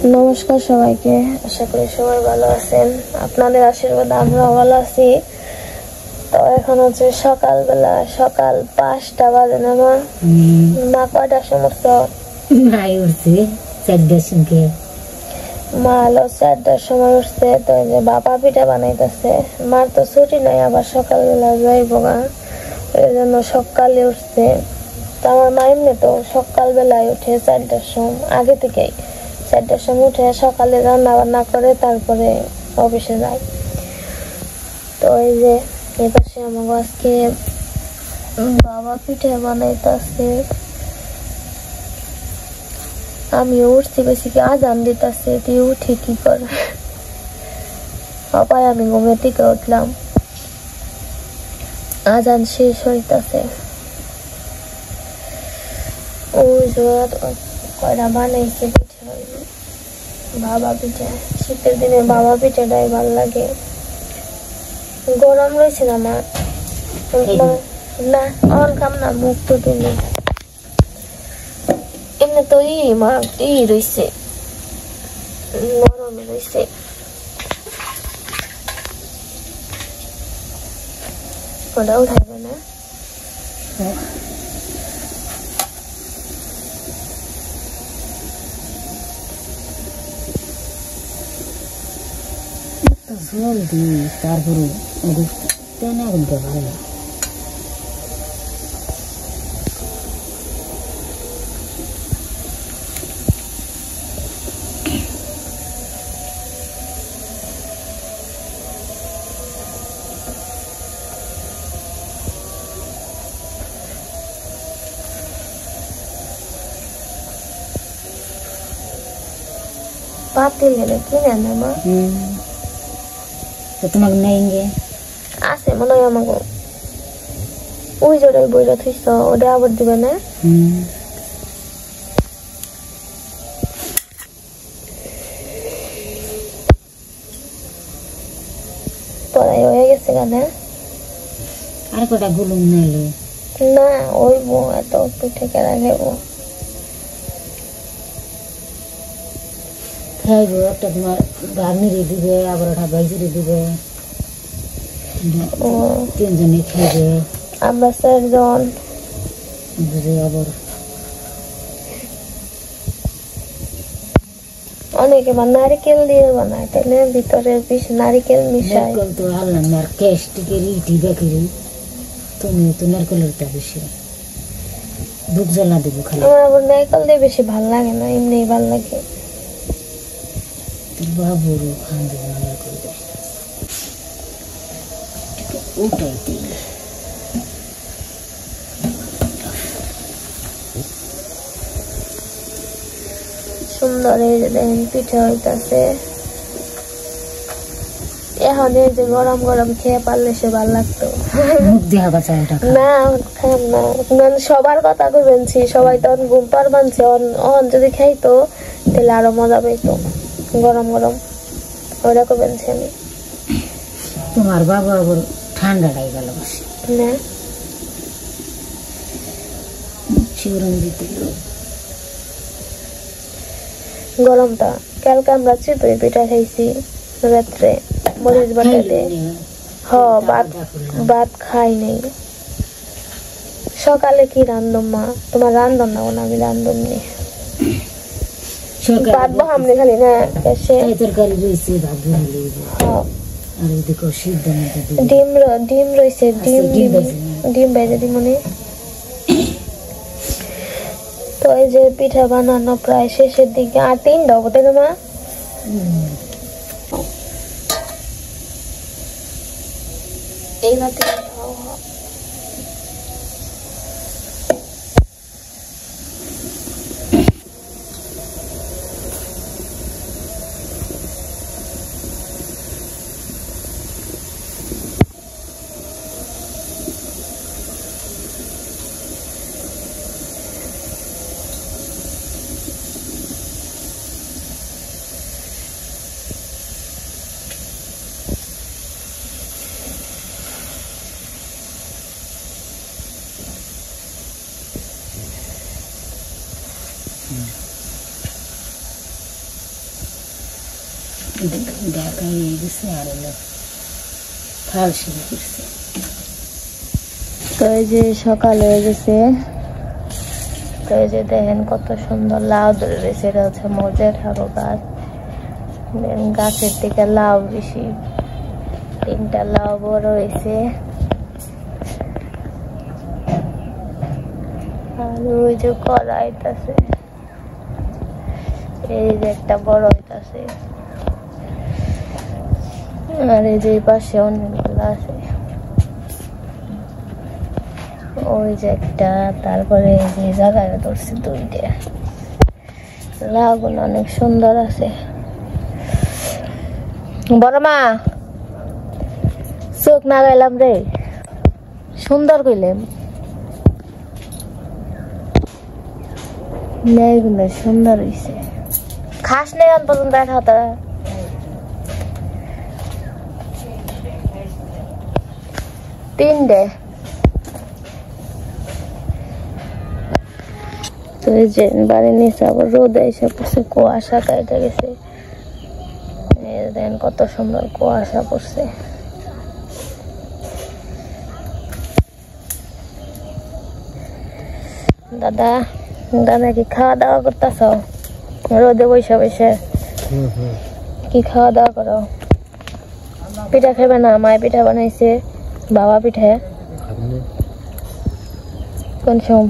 নমস্কার সবাইকে, আশা করি সবাই ভালো আছেন। আপনাদের আশীর্বাদে আমরা ভালো আছি। তো এখন হচ্ছে সকালবেলা, সকাল 5টা বাজে না মা? কয়টার সময় উঠছে? 4টার সময়। মা হলো 4টার সময় উঠছে। তো যে বাবা পিঠা বানাইতেছে। মার তো ছুটি নাই, আবার সকালবেলা যাইব গা, এই জন্য সকালে উঠছে। তো আমার মা এমনি তো সকালবেলায় উঠে 4টার সময়, আগে থেকেই 4টার সময় উঠে সকালে রান্না বান্না করে তারপরে অফিসে যায়। তো এই যে এপাশে আমাকে আজকে বাবা পিঠে বানাইতেছে। আমি উঠছি বেশি কি আজান দিতেছে, তুই উঠে কি করে বাবাই, আমি ঘুমের থেকে উঠলাম, আজান শেষ হইতাছে। ওই কয়টা বানাইছে পিঠে, বাবা পিঠে। শীতের দিনে বাবা পিঠাটাই ভাল লাগে। গরম রয়েছে না মা? না অন খাম না, মুখ তো দিলে এমনি তো মা রয়েছে, নরম রয়েছে। ওটা উঠাইবে না? জলদি তারপরে টেনে গুনতে পারে না। পাতিল গেলে কিনে না মা? তো তোমাকে নেই আছে মনে হয় আমাকে। ওই জোড়াই বইটা থইছ, ওটা আবার দিবে না? পড়াই হয়ে গেছে গানে। আর কটা গুলুম নাইলে না ওইব, এত পিঠে কেনা খেব। খাইব একটা তোমার গার্নিরে দিবে, আবার একটা বাইজিরে দিবে, তিনজনে খাইবে। আমরা 4 জন বুঝে। আবার অনেকে নারিকেল দিয়ে বানায়, তাহলে ভিতরে বেশ নারিকেল মিশায়। তো আল্লাহ আর কেস্টিকে রিটি বেকরি, তুমি তো নারকেলটা বেশি দুধ জ্বালা দিব খালি। আমার আবার নারকেল দিয়ে বেশি ভাল লাগে না, এমনি ভাল লাগে। বাবুরও খান দিব নারকেল দিয়ে, ওটাই দিই। সুন্দর এই যে দেখেন পিঠা হইতাছে। এখন এই যে গরম গরম খেয়ে পারলে সে ভাল লাগতো। না খাম না, মানে সবার কথা কইবেনছি, সবাই তখন ঘুম পারবানছে। অন যদি খাইতো তাহলে আরো মজা পাইতো, গরম গরম। ওরা কইবেনছি আমি। তোমার বাবা আবার ঠান্ডাটাই ভালোবাসে না? শিবরম দিতে গরমটা। কালকে আমরা চিতই পিঠা খাইছি রাত্রে, মরিচ বাটা দিয়ে। ভাত খাই নাই। সকালে কি রান্ধম মা? তোমার রান্ধন না, আমি রান্ধন নি। ভাত বহামনি খালি না, তরকারি রয়েছে, ডিম রয়েছে, ডিম বাইরে দি মনে। তো এই যে পিঠা বানানো প্রায় শেষের দিকে, আর 3টা হবো তাই না মা? এই ভাতে ঢাকা হয়ে গেছে আর হলো ফাল শুরু করছে। তো এই যে সকাল হয়ে গেছে, তো এই যে দেখেন কত সুন্দর লাউ ধরে রয়েছে। এটা হচ্ছে মজের হারো গাছ, গাছের থেকে লাউ বেশি, 3টা লাউ বড় হয়েছে। আর ওই যে কলা হইতাছে, এই যে একটা বড় হইতাছে, আর এই যে পাশে অনেকগুলো আছে, ওই যে একটা, তারপরে এই যে জায়গায় ধরছে 2টা। লাউগুলো অনেক সুন্দর আছে। বড় মা চোখ না গাইলাম রে, সুন্দর কইলাম নেইগুলো সুন্দর হইছে। খাস নেই অন পর্যন্ত খাতা 3টে। তো এই যে বাড়ির নিচে আবার রোদ এসে পড়ছে, কুয়াশা কাইটা গেছে। দেখেন কত সুন্দর কুয়াশা পড়ছে। দাদা দাদা কি খাওয়া দাওয়া করতেছ রোদে বসে বসে? কি খাওয়া দাওয়া করো? পিঠা খাবে না? মায়ের পিঠা বানাইছে, বাবা পিঠা কোন সময়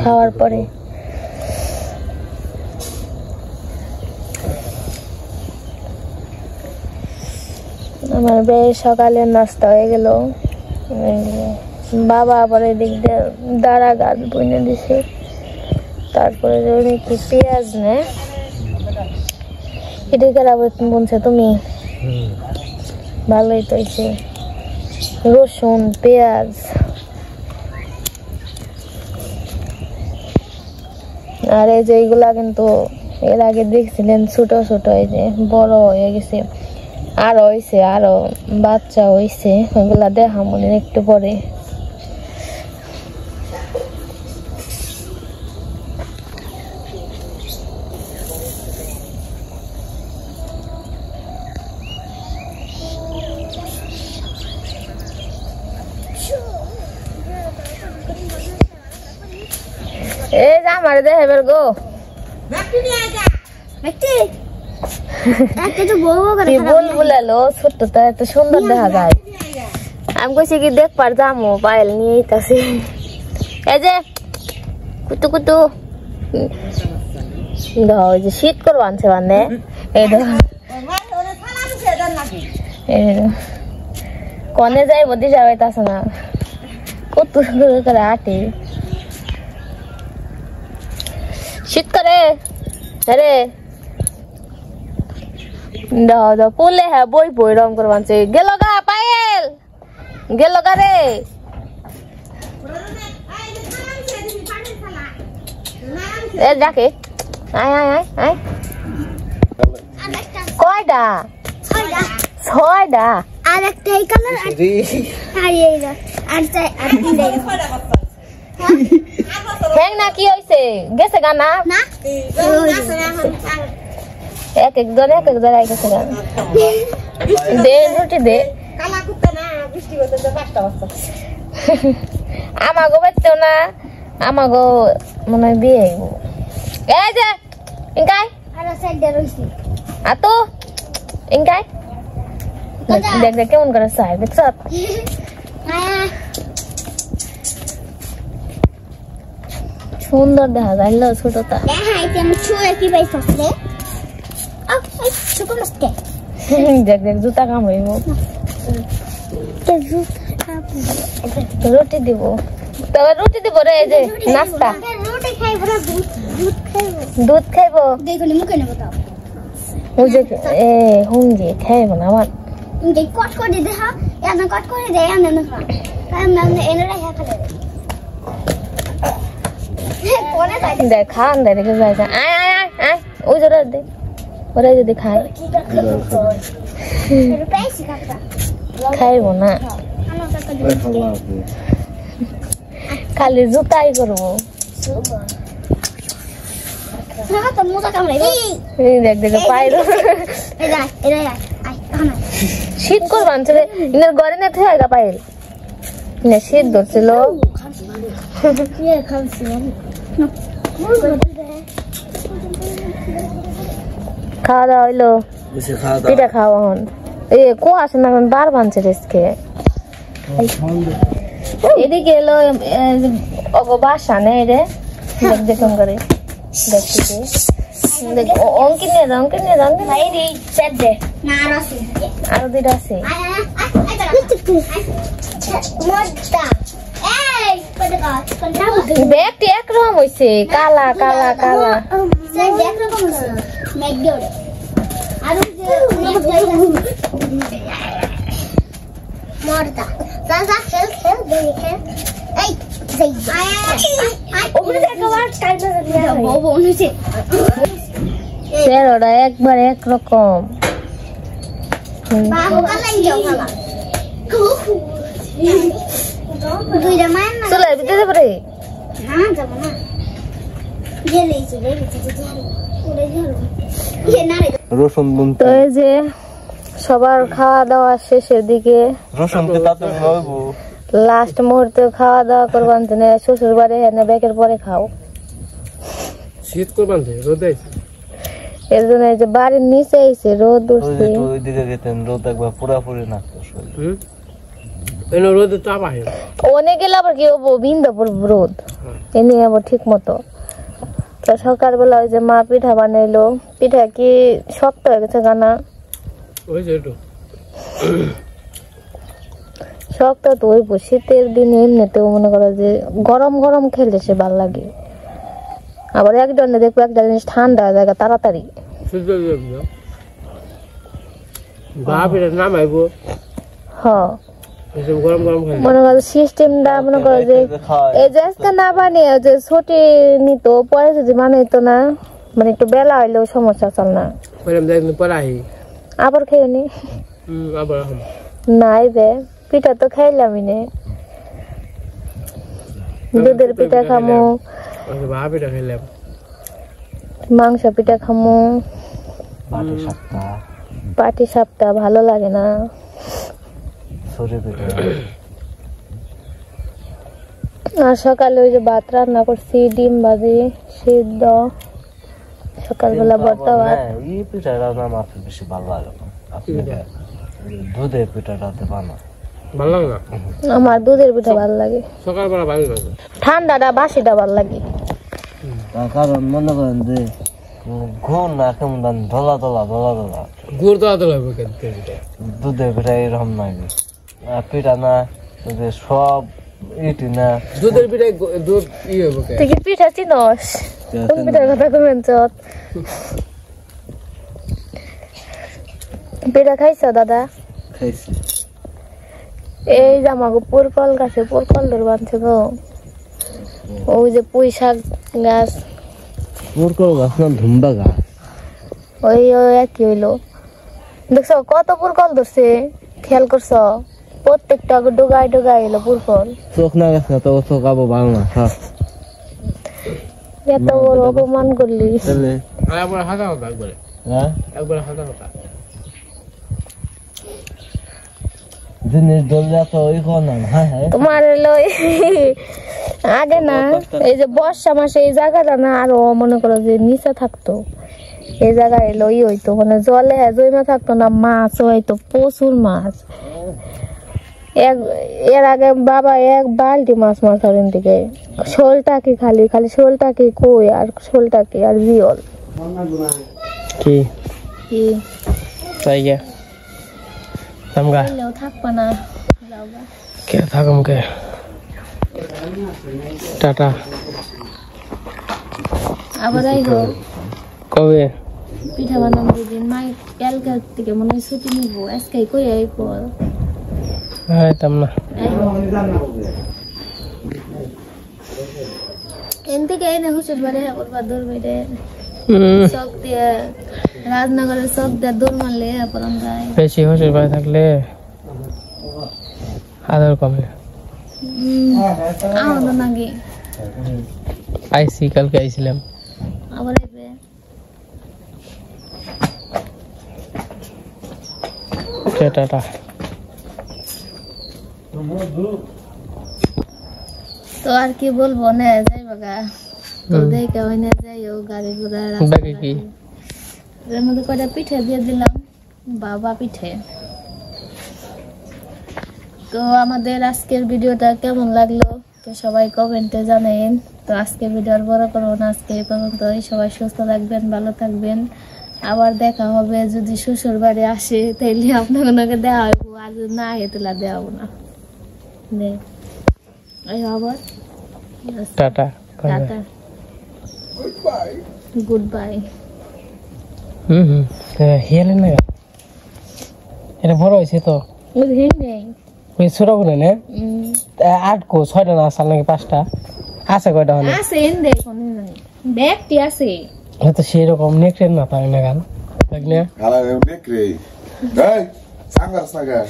খাওয়ার পরে। আমার বেশ সকালের নাস্তা হয়ে গেল। বাবা আবার এদিক দিয়ে দাঁড়া গাছ বইনে দিছে। তারপরে কি পেঁয়াজ নে এদিকে বলছে তুমি, ভালোই তো হয়েছে। রসুন পেঁয়াজ আর এই যে এইগুলা কিন্তু এর আগে দেখছিলেন ছোট ছোট, এই যে বড় হয়ে গেছে, আরো হয়েছে, আরো বাচ্চা হয়েছে, ওইগুলা দেখা মনে একটু পরে। এই যে আমার দেখাবার গো বুলালো ছোট্টটা এত সুন্দর দেখা যায়। আমি কইছি কি দেখ পার যামো, পায়েল নিয়ে আইতাছি। এই যে কুতু কুতু ওই যে শীত করবো আনছে মানে এই কনে যাই বদি যাবাইতাছে না, কত করে আটে শীত করে রে। পুলে হ্যাঁ বই বই রং করবান গেল গা পায়েল, গেল গা রে। ডাকে আয় আয় আয় আয়। কয়টা? 6টা। আর একটা এই কালার আর এই হ্যাং না কি হইছে গেছে গানা না এক এক জায়গায় গেছে গান। দে রুটি দে। কালা কুত্তা না বৃষ্টি হতে 5টা বাচ্চা। আমাগো বাচ্চাও না, আমাগো মনে হয় বিয়ে হইব। এই যে ইনকাই আর সাইডে রইছি আতো ইনকাই দেখ দেখ কেমন করে সাইড দেখছ। সুন্দর দেখা যায় ছোটটা। দেখ দেখ জুতা কামড়াইব। রুটি দিব, তবে রুটি দিব রে। এই যে নাস্তা দুধ খাইব। ওই যে এ হুঙ্গি খাইব না আমার কট করে দে। হ্যাঁ এমন কট করে দে এমন এনে রাখা ফেলে দেখ খান দেয় রেখে যায়। আয় আয় আয় আয় ওই জোর দে ওরা যদি খায় খাইব না, খালি জুতাই করবো। না তো মোজা কামড়াইবো এই দেখ দেখ পাইলো এরা আই কানা শীত কর বানছে রে ইনার ঘরে না থেকে আগা পাইল না শীত ধরছিল কি খাচ্ছি খাওয়া দাওয়া হইলো পিঠা খাওয়া হন এ কো আসে না বার বানছে রেসকে এদিকে এলো ওগো বাসা নেই রে দেখ দেখুন করে দেখছি দেখ অঙ্কিত নিয়ে যান ভাই রে সেট দে না রাসি আর দুইটা আছে মোজা এই পড়া কোনটা ব্যাগটি একরকম হইছে কালা কালা কালা সে দেখো কোন ম্যাকডোরে আর মরতা দাদা খেল দেখে এই যাই ওগুলো দেখো আর টাইম না বাবা অনুছে তেরোটা একবার একরকম বাবা কালাই যাও বাবা দুইটা মান না চলে দিতে দেব রে না যাব না গেলেইছে ওরে যাও এ না রে রসুন তো এই যে সবার খাওয়া দাওয়া শেষের দিকে রসুন কে তাতে হইবো লাস্ট মুহূর্তে খাওয়া দাওয়া করবান জন্য শ্বশুর বাড়ি হেনে ব্যাগের পরে খাও শীত করবান রোদে এর জন্য এই যে বাড়ির নিচে আইছে রোদ উঠছে ওইদিকে গেতেন রোদ একবার পুরাপুরি না এনে রোদে তাপ আহে অনেক গেলে আবার কি হবো বিন্দাপুর রোদ এনে যাবো ঠিক মতো তো সকালবেলা ওই যে মা পিঠা বানাইলো পিঠা কি শক্ত হয়ে গেছে গানা ওই যে একটু শক্ত তো ওই শীতের দিনে এমনিতেও মনে করো যে গরম গরম খেলে সে ভালো লাগে আবার একজনে দেখবো একটা জিনিস ঠান্ডা জায়গা তাড়াতাড়ি শীত বাপ এটা নামাইবো হ এসব গরম গরম খাই মনে করো সিস্টেমটা মনে করো যে এই যে আজকে না বানিয়ে যে ছুটি নিত পরে যদি বানাইতো না মানে একটু বেলা হইলেও সমস্যা চল না পরে একদিন পরে আহি আবার খেয়ে নি আবার নাই বে পিঠা তো খাইলামই নে দুধের পিঠা খামো বাপ এটা খাইলাম মাংস পিঠা খামো বাটি সাতটা পাটি সাপটা ভালো লাগে না সরে পিঠা আর সকালে ওই যে ভাত রান্না করছি ডিম ভাজি সিদ্ধ সকালবেলা ভর্তা ভাত এই পিঠাটা না আমার বেশি ভালো লাগে না দুধের পিঠাটাতে বানা ভালো লাগে না আমার দুধের পিঠা ভালো লাগে সকালবেলা ভালো লাগে ঠান্ডাটা বাসিটা ভালো লাগে তার কারণ মনে করেন যে ঘুম না কেমন ধলা ধলা ধলা ধলা গুড় তো আদর হবে কেটে দুধের পিঠা এরকম লাগে আর পিঠা না ওই যে সব ইটি না দুধের পিঠায় দুধ ই হবে কে তুই কি পিঠা চিনস কোন পিঠার কথা কমেন চত পিঠা খাইছ দাদা খাইছি এই যে আমাকে পুরকল গাছে পুরকল ধর বানছে গো ওই যে পুঁই শাক গাছ পুরকল গাছ না ধুম্বা গাছ ওই ওই একই হইলো দেখছো কত পুরকল ধরছে খেয়াল করছ প্রত্যেকটা ডোগায় ডোগায় এলো পুরকল চোখ না গেছে না তো চোখ আবো ভালো না এত বড় অপমান করলি তাহলে আর একবার হাতা হাতা একবারে হ্যাঁ একবার হাতা হাতা জিনিস দলে তো ওই কোন হ্যাঁ হ্যাঁ তোমার এলো আগে না এই যে বর্ষা মাসে এই জায়গাটা না আরো মনে করো যে নিচে থাকতো এই জায়গায় এলো ই হইতো মানে জলে জমে থাকতো না মাছ হইতো প্রচুর মাছ এর আগে বাবা এক বালতি মাছ মাছ ধরেন থেকে শোলটাকি খালি খালি শোলটাকি কই আর শোলটাকি আর জিওল কি কি তাই গে আমগা থাকবা না কে থাকম কে টাটা আবার আইবো কবে পিঠা বানাবো দিন মাই কালকে থেকে মনে হয় ছুটি নিবো আজকে কই আইবো আইতাম না এনতে কে না হুসুর বাড়ি করবা দূর বাইরে সব দিয়ে রাজনগরের সব দিয়ে দূর মারলে পরম যায় বেশি হসের বাড়ি থাকলে আদর কমে আমাদের নাকি আইসি কালকে আইছিলাম আবার আইবে টাটা তো আর কি বলবো না যাই বাগা তো দেখে হয় না যাইও গাড়ি ঘোড়া বাকি কি এর মধ্যে কয়টা পিঠে দিয়ে দিলাম বাবা পিঠে তো আমাদের আজকের ভিডিওটা কেমন লাগলো তো সবাই কমেন্টে জানাবেন তো আজকের ভিডিও আর বড় করব না আজকে এই পর্যন্তই সবাই সুস্থ থাকবেন ভালো থাকবেন আবার দেখা হবে যদি শ্বশুর বাড়ি আসে তাইলে আপনাকে দেওয়া হইব আর যদি না আগে তাহলে দেওয়া হবো না এই আবার টাটা টাটা গুড বাই হিয়ালেন না এটা বড় হয়েছে তো ওই নেই ওই ছোট করে নে 8 কো 6টা না আসল নাকি 5টা আছে কয়টা হলে আছে এন দেখুন ব্যাগটি আছে হয়তো সেরকম নেকড়ের না তাই না গান লাগলে Ala nekre. Hey, sangar saga.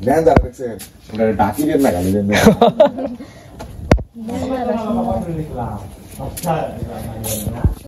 Nandar dekse. Udah daki dia na kali dia.